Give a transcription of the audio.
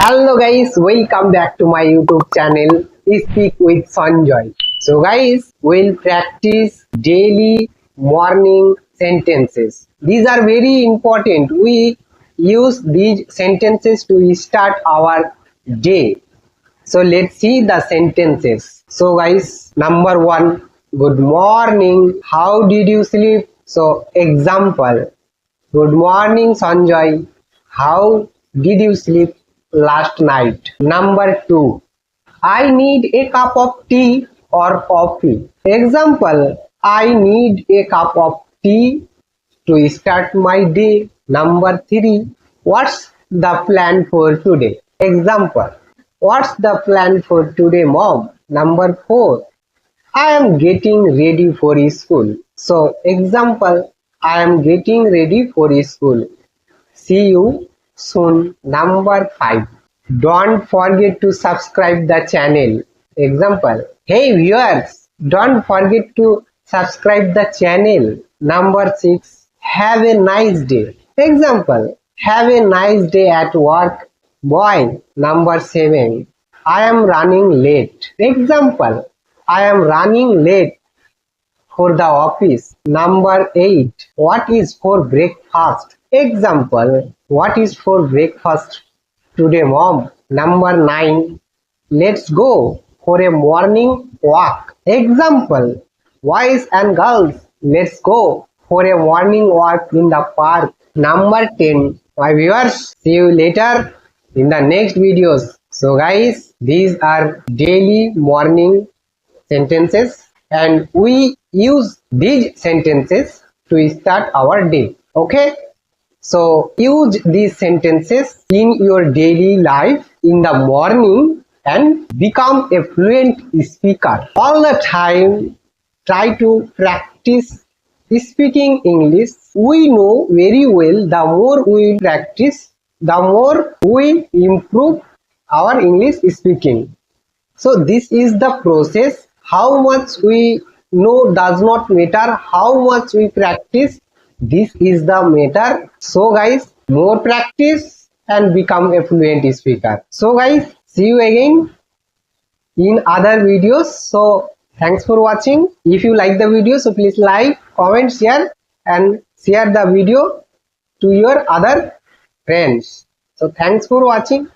Hello guys, welcome back to my YouTube channel Speak with Sanjoy. So guys, we'll practice daily morning sentences. These are very important. We use these sentences to start our day. So let's see the sentences. So guys, number one, good morning. How did you sleep? So example, good morning Sanjoy. How did you sleep last night? Number two, I need a cup of tea or coffee. Example, I need a cup of tea to start my day. Number three, what's the plan for today? Example, what's the plan for today, mom? Number four, I am getting ready for school. So example, I am getting ready for school. See you soon. Number 5. Don't forget to subscribe the channel. Example. Hey viewers, don't forget to subscribe the channel. Number 6. Have a nice day. Example. Have a nice day at work. Boy. Number 7. I am running late. Example. I am running late for the office. Number 8. What is for breakfast? Example, what is for breakfast today, mom? Number 9. Let's go for a morning walk. Example, boys and girls, let's go for a morning walk in the park. Number 10. My viewers, see you later in the next videos. So guys, these are daily morning sentences and we use these sentences to start our day. Okay, so use these sentences in your daily life in the morning and become a fluent speaker. All the time try to practice speaking English. We know very well the more we practice, the more we improve our English speaking. So this is the process. How much we know does not matter, how much we practice, this is the matter. So guys, more practice and become a fluent speaker. So guys, see you again in other videos. So thanks for watching. If you like the video, so please like, comment, share and share the video to your other friends. So thanks for watching.